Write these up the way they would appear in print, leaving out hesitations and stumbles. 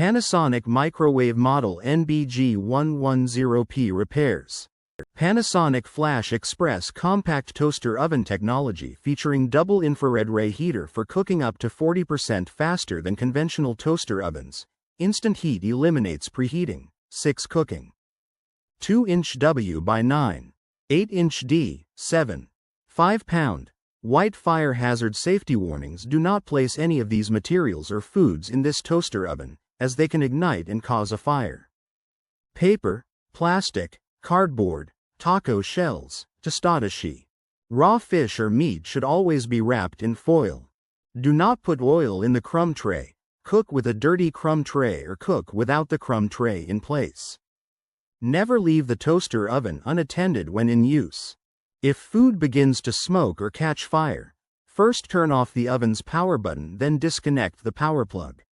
Panasonic microwave model NB-G110P repairs. Panasonic FlashXpress compact toaster oven technology featuring double infrared reheater for cooking up to 40% faster than conventional toaster ovens. Instant heat eliminates preheating. 6 cooking. 2-inch W by 9. 8-inch D, 7. 5-pound. White fire hazard safety warnings: do not place any of these materials or foods in this toaster oven, as they can ignite and cause a fire. Paper, plastic, cardboard, taco shells, tostada sheet. Raw fish or meat should always be wrapped in foil. Do not put oil in the crumb tray. Cook with a dirty crumb tray or cook without the crumb tray in place. Never leave the toaster oven unattended when in use. If food begins to smoke or catch fire, first turn off the oven's power button, then disconnect the power plug.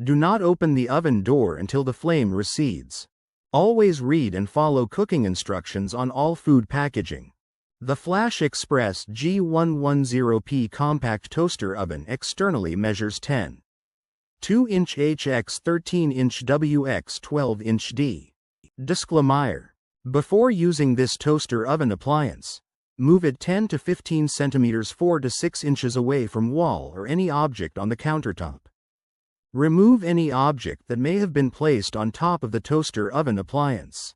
Do not open the oven door until the flame recedes. Always read and follow cooking instructions on all food packaging. The FlashXpress G110P compact toaster oven externally measures 10.2-inch H x 13-inch W x 12-inch D. Disclaimer: before using this toaster oven appliance, move it 10 to 15 centimeters 4 to 6 inches away from wall or any object on the countertop. Remove any object that may have been placed on top of the toaster oven appliance.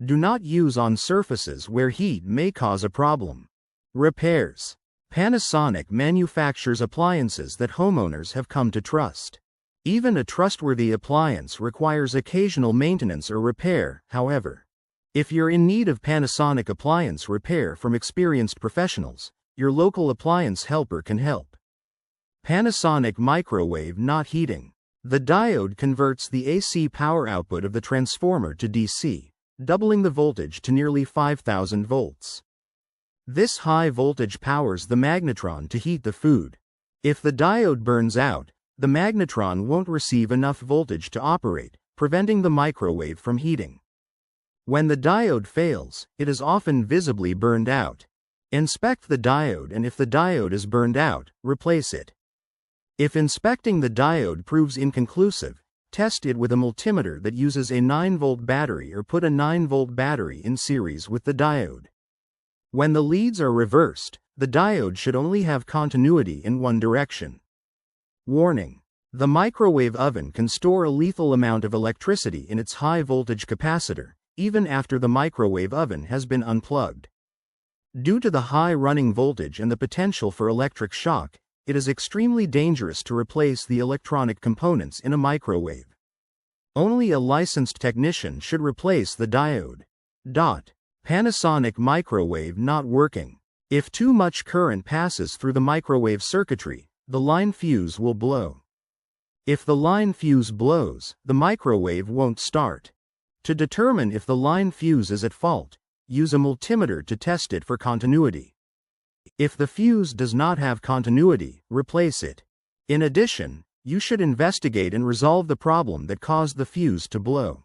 Do not use on surfaces where heat may cause a problem. Repairs. Panasonic manufactures appliances that homeowners have come to trust. Even a trustworthy appliance requires occasional maintenance or repair, however. If you're in need of Panasonic appliance repair from experienced professionals, your local appliance helper can help. Panasonic microwave not heating. The diode converts the AC power output of the transformer to DC, doubling the voltage to nearly 5,000 volts. This high voltage powers the magnetron to heat the food. If the diode burns out, the magnetron won't receive enough voltage to operate, preventing the microwave from heating. When the diode fails, it is often visibly burned out. Inspect the diode, and if the diode is burned out, replace it. If inspecting the diode proves inconclusive, test it with a multimeter that uses a 9-volt battery, or put a 9-volt battery in series with the diode. When the leads are reversed, the diode should only have continuity in one direction. Warning: the microwave oven can store a lethal amount of electricity in its high-voltage capacitor, even after the microwave oven has been unplugged. Due to the high running voltage and the potential for electric shock, it is extremely dangerous to replace the electronic components in a microwave. Only a licensed technician should replace the diode. Panasonic microwave not working. If too much current passes through the microwave circuitry, the line fuse will blow. If the line fuse blows, the microwave won't start. To determine if the line fuse is at fault, use a multimeter to test it for continuity. If the fuse does not have continuity, replace it. In addition, you should investigate and resolve the problem that caused the fuse to blow.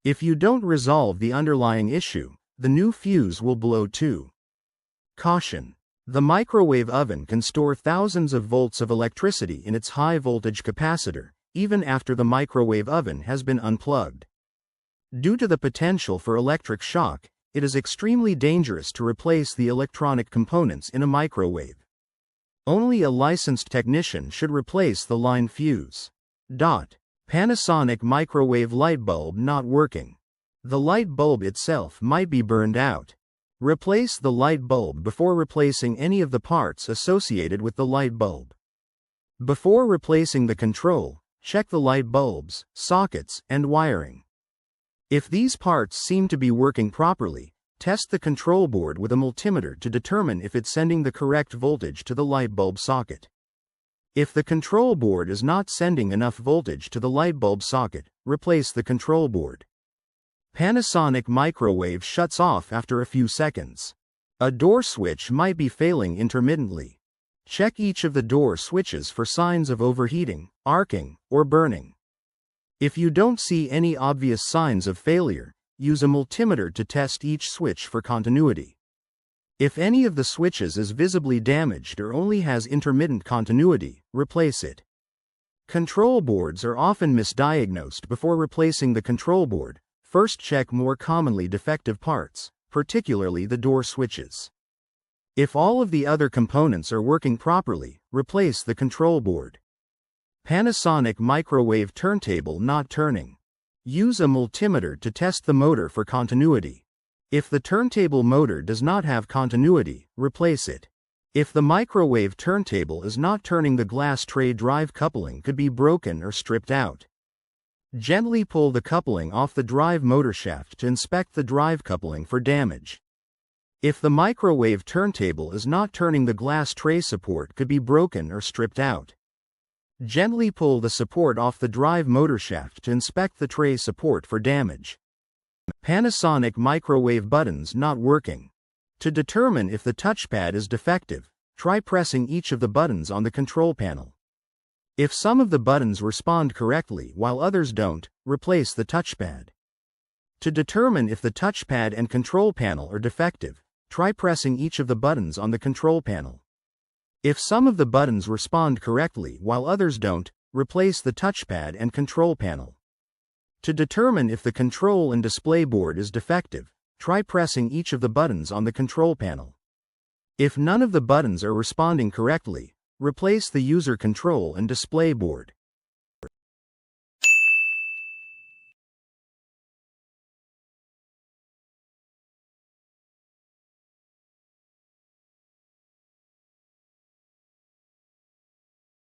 If you don't resolve the underlying issue, the new fuse will blow too. Caution: the microwave oven can store thousands of volts of electricity in its high-voltage capacitor, even after the microwave oven has been unplugged. Due to the potential for electric shock, it is extremely dangerous to replace the electronic components in a microwave. Only a licensed technician should replace the line fuse. Panasonic microwave light bulb not working. The light bulb itself might be burned out. Replace the light bulb before replacing any of the parts associated with the light bulb. Before replacing the control, check the light bulbs, sockets, and wiring. If these parts seem to be working properly, test the control board with a multimeter to determine if it's sending the correct voltage to the light bulb socket. If the control board is not sending enough voltage to the light bulb socket, replace the control board. Panasonic microwave shuts off after a few seconds. A door switch might be failing intermittently. Check each of the door switches for signs of overheating, arcing, or burning. If you don't see any obvious signs of failure, use a multimeter to test each switch for continuity. If any of the switches is visibly damaged or only has intermittent continuity, replace it. Control boards are often misdiagnosed. Before replacing the control board, first check more commonly defective parts, particularly the door switches. If all of the other components are working properly, replace the control board. Panasonic microwave turntable not turning. Use a multimeter to test the motor for continuity. If the turntable motor does not have continuity, replace it. If the microwave turntable is not turning, the glass tray drive coupling could be broken or stripped out. Gently pull the coupling off the drive motor shaft to inspect the drive coupling for damage. If the microwave turntable is not turning, the glass tray support could be broken or stripped out. Gently pull the support off the drive motor shaft to inspect the tray support for damage. Panasonic microwave buttons not working. To determine if the touchpad is defective, try pressing each of the buttons on the control panel. If some of the buttons respond correctly while others don't, replace the touchpad. To determine if the touchpad and control panel are defective, try pressing each of the buttons on the control panel. If some of the buttons respond correctly while others don't, replace the touchpad and control panel. To determine if the control and display board is defective, try pressing each of the buttons on the control panel. If none of the buttons are responding correctly, replace the user control and display board.